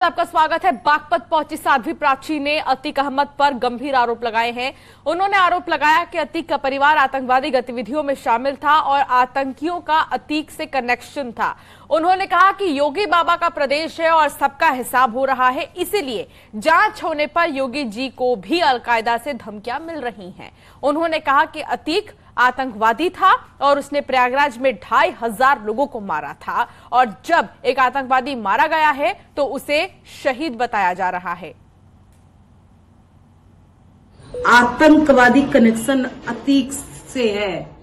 आपका स्वागत है। बागपत पहुंची साध्वी प्राची ने अतीक अहमद पर गंभीर आरोप लगाए हैं। उन्होंने आरोप लगाया कि अतीक का परिवार आतंकवादी गतिविधियों में शामिल था और आतंकियों का अतीक से कनेक्शन था। उन्होंने कहा कि योगी बाबा का प्रदेश है और सबका हिसाब हो रहा है, इसीलिए जांच होने पर योगी जी को भी अलकायदा से धमकियां मिल रही हैं। उन्होंने कहा कि अतीक आतंकवादी था और उसने प्रयागराज में 2500 लोगों को मारा था और जब एक आतंकवादी मारा गया है तो उसे शहीद बताया जा रहा है। आतंकवादी कनेक्शन अतीक से है।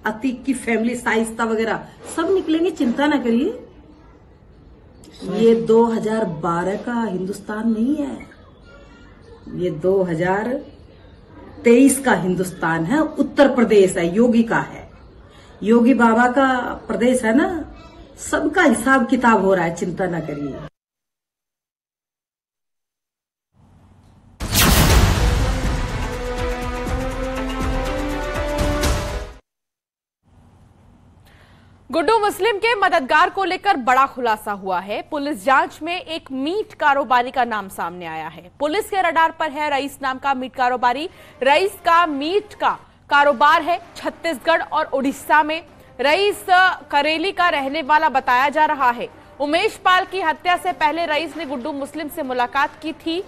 अतीक की फैमिली साइस्ता वगैरह सब निकलेंगे, चिंता ना करिए। ये 2012 का हिंदुस्तान नहीं है, ये 2023 का हिंदुस्तान है। उत्तर प्रदेश है, योगी का है, योगी बाबा का प्रदेश है ना। सबका हिसाब किताब हो रहा है, चिंता ना करिए। गुड्डू मुस्लिम के मददगार को लेकर बड़ा खुलासा हुआ है। पुलिस जांच में एक मीट कारोबारी का नाम सामने आया है। पुलिस के रडार पर है रईस नाम का मीट कारोबारी। रईस का मीट का कारोबार है छत्तीसगढ़ और उड़ीसा में। रईस करेली का रहने वाला बताया जा रहा है। उमेश पाल की हत्या से पहले रईस ने गुड्डू मुस्लिम से मुलाकात की थी।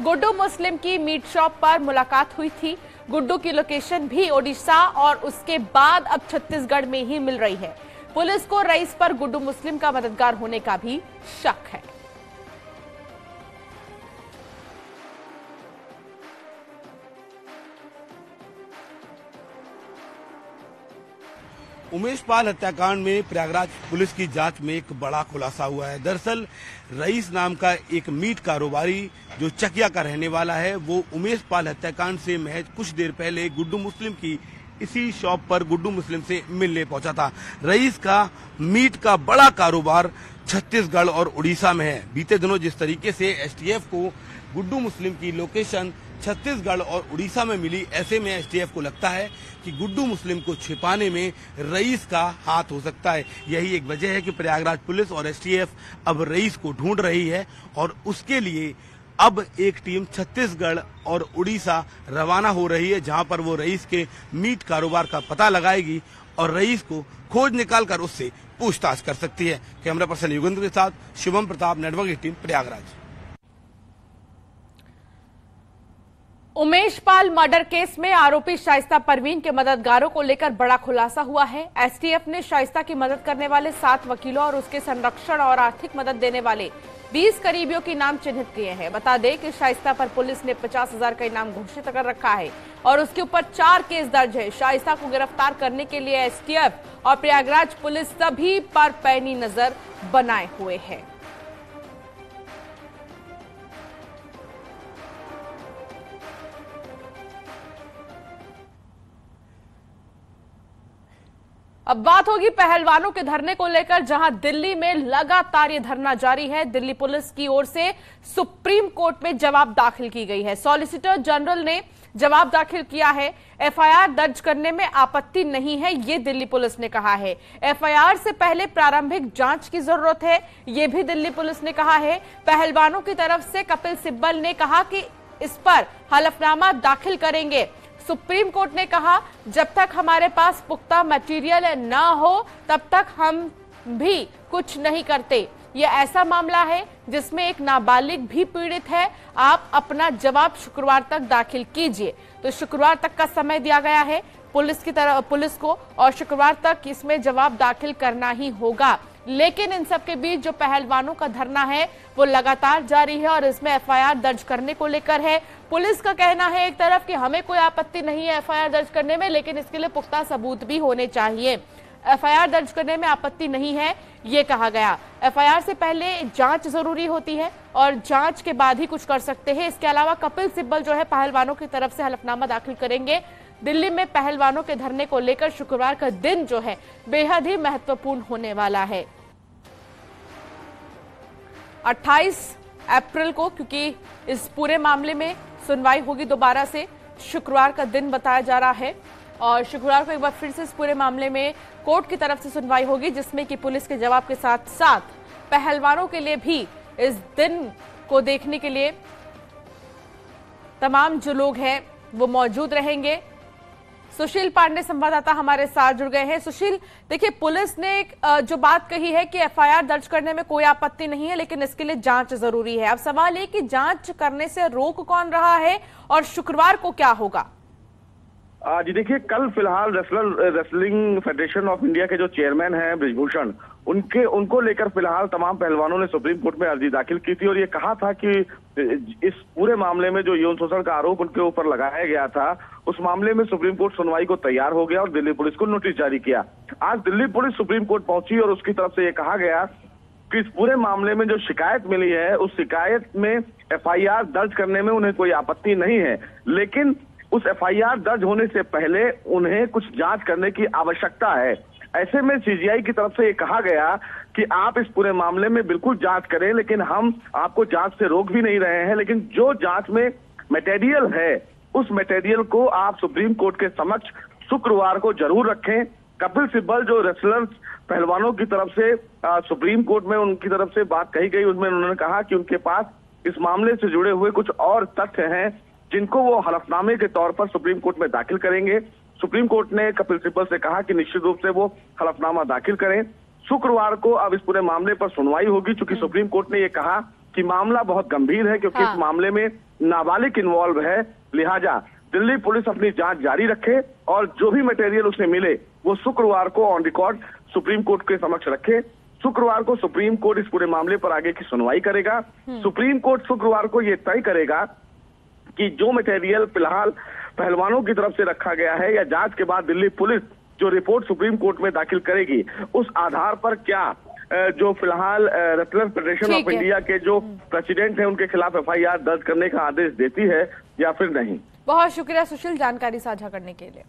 गुड्डू मुस्लिम की मीट शॉप पर मुलाकात हुई थी। गुड्डू की लोकेशन भी ओडिशा और उसके बाद अब छत्तीसगढ़ में ही मिल रही है। पुलिस को रईस पर गुड्डू मुस्लिम का मददगार होने का भी शक है। उमेश पाल हत्याकांड में प्रयागराज पुलिस की जांच में एक बड़ा खुलासा हुआ है। दरअसल रईस नाम का एक मीट कारोबारी जो चकिया का रहने वाला है, वो उमेश पाल हत्याकांड से महज कुछ देर पहले गुड्डू मुस्लिम की इसी शॉप पर गुड्डू मुस्लिम से मिलने पहुंचा था। रईस का मीट का बड़ा कारोबार छत्तीसगढ़ और उड़ीसा में है। बीते दिनों जिस तरीके से एसटीएफ को गुड्डू मुस्लिम की लोकेशन छत्तीसगढ़ और उड़ीसा में मिली, ऐसे में एसटीएफ को लगता है कि गुड्डू मुस्लिम को छिपाने में रईस का हाथ हो सकता है। यही एक वजह है कि प्रयागराज पुलिस और एसटीएफ अब रईस को ढूंढ रही है और उसके लिए अब एक टीम छत्तीसगढ़ और उड़ीसा रवाना हो रही है, जहां पर वो रईस के मीट कारोबार का पता लगाएगी और रईस को खोज निकालकर उससे पूछताछ कर सकती है। कैमरा पर्सन युगेंद्र के साथ Shubham Pratap, network 18 Prayagraj. Umesh Pal murder case में आरोपी शाइस्ता परवीन के मददगारों को लेकर बड़ा खुलासा हुआ है। एसटीएफ ने शाइस्ता की मदद करने वाले 7 वकीलों और उसके संरक्षण और आर्थिक मदद देने वाले 20 करीबियों के नाम चिन्हित किए हैं। बता दें कि शाइस्ता पर पुलिस ने 50,000 का इनाम घोषित कर रखा है और उसके ऊपर 4 केस दर्ज है। शाइस्ता को गिरफ्तार करने के लिए एसटीएफ और प्रयागराज पुलिस सभी पर पैनी नजर बनाए हुए है। अब बात होगी पहलवानों के धरने को लेकर, जहां दिल्ली में लगातार ये धरना जारी है। दिल्ली पुलिस की ओर से सुप्रीम कोर्ट में जवाब दाखिल की गई है। सॉलिसिटर जनरल ने जवाब दाखिल किया है। एफआईआर दर्ज करने में आपत्ति नहीं है, ये दिल्ली पुलिस ने कहा है। एफआईआर से पहले प्रारंभिक जांच की जरूरत है, ये भी दिल्ली पुलिस ने कहा है। पहलवानों की तरफ से कपिल सिब्बल ने कहा कि इस पर हलफनामा दाखिल करेंगे। सुप्रीम कोर्ट ने कहा जब तक हमारे पास पुख्ता मटेरियल ना हो तब तक हम भी कुछ नहीं करते। यह ऐसा मामला है जिसमें एक नाबालिग भी पीड़ित है। आप अपना जवाब शुक्रवार तक दाखिल कीजिए। तो शुक्रवार तक का समय दिया गया है पुलिस को और शुक्रवार तक इसमें जवाब दाखिल करना ही होगा। लेकिन इन सब के बीच जो पहलवानों का धरना है वो लगातार जारी है और इसमें एफआईआर दर्ज करने को लेकर है। पुलिस का कहना है एक तरफ कि हमें कोई आपत्ति नहीं है एफआईआर दर्ज करने में, लेकिन इसके लिए पुख्ता सबूत भी होने चाहिए। एफआईआर दर्ज करने में आपत्ति नहीं है, ये कहा गया। एफआईआर से पहले जांच जरूरी होती है और जांच के बाद ही कुछ कर सकते हैं। इसके अलावा कपिल सिब्बल जो है पहलवानों की तरफ से हलफनामा दाखिल करेंगे। दिल्ली में पहलवानों के धरने को लेकर शुक्रवार का दिन जो है बेहद ही महत्वपूर्ण होने वाला है। 28 अप्रैल को, क्योंकि इस पूरे मामले में सुनवाई होगी दोबारा से, शुक्रवार का दिन बताया जा रहा है और शुक्रवार को एक बार फिर से इस पूरे मामले में कोर्ट की तरफ से सुनवाई होगी, जिसमें कि पुलिस के जवाब के साथ साथ पहलवानों के लिए भी इस दिन को देखने के लिए तमाम जो लोग हैं वो मौजूद रहेंगे। सुशील पांडे संवाददाता हमारे साथ जुड़ गए हैं। सुशील, देखिए, पुलिस ने जो बात कही है कि एफआईआर दर्ज करने में कोई आपत्ति नहीं है, लेकिन इसके लिए जांच जरूरी है। अब सवाल है कि जांच करने से रोक कौन रहा है और शुक्रवार को क्या होगा? जी देखिए, कल फिलहाल रेसलिंग फेडरेशन ऑफ इंडिया के जो चेयरमैन हैं ब्रिजभूषण, उनको लेकर फिलहाल तमाम पहलवानों ने सुप्रीम कोर्ट में अर्जी दाखिल की थी और ये कहा था कि इस पूरे मामले में जो यौन शोषण का आरोप उनके ऊपर लगाया गया था, उस मामले में सुप्रीम कोर्ट सुनवाई को तैयार हो गया और दिल्ली पुलिस को नोटिस जारी किया। आज दिल्ली पुलिस सुप्रीम कोर्ट पहुंची और उसकी तरफ से ये कहा गया कि इस पूरे मामले में जो शिकायत मिली है, उस शिकायत में एफआईआर दर्ज करने में उन्हें कोई आपत्ति नहीं है, लेकिन उस एफआईआर दर्ज होने से पहले उन्हें कुछ जांच करने की आवश्यकता है। ऐसे में सीजीआई की तरफ से ये कहा गया कि आप इस पूरे मामले में बिल्कुल जांच करें, लेकिन हम आपको जांच से रोक भी नहीं रहे हैं, लेकिन जो जांच में मटेरियल है उस मटेरियल को आप सुप्रीम कोर्ट के समक्ष शुक्रवार को जरूर रखें। कपिल सिब्बल जो रेसलर्स पहलवानों की तरफ से सुप्रीम कोर्ट में उनकी तरफ से बात कही गई, उसमें उन्होंने कहा कि उनके पास इस मामले से जुड़े हुए कुछ और तथ्य हैं जिनको वो हलफनामे के तौर पर सुप्रीम कोर्ट में दाखिल करेंगे। सुप्रीम कोर्ट ने कपिल सिब्बल से कहा कि निश्चित रूप से वो हलफनामा दाखिल करें। शुक्रवार को अब इस पूरे मामले पर सुनवाई होगी, चूंकि सुप्रीम कोर्ट ने ये कहा कि मामला बहुत गंभीर है, क्योंकि इस मामले में नाबालिग इन्वॉल्व है, लिहाजा दिल्ली पुलिस अपनी जांच जारी रखे और जो भी मटेरियल उसे मिले वो शुक्रवार को ऑन रिकॉर्ड सुप्रीम कोर्ट के समक्ष रखे। शुक्रवार को सुप्रीम कोर्ट इस पूरे मामले पर आगे की सुनवाई करेगा। सुप्रीम कोर्ट शुक्रवार को ये तय करेगा कि जो मटेरियल फिलहाल पहलवानों की तरफ से रखा गया है या जांच के बाद दिल्ली पुलिस जो रिपोर्ट सुप्रीम कोर्ट में दाखिल करेगी, उस आधार पर क्या जो फिलहाल रेसलर फेडरेशन ऑफ इंडिया के जो प्रेसिडेंट हैं उनके खिलाफ एफआईआर दर्ज करने का आदेश देती है या फिर नहीं। बहुत शुक्रिया सुशील जानकारी साझा करने के लिए।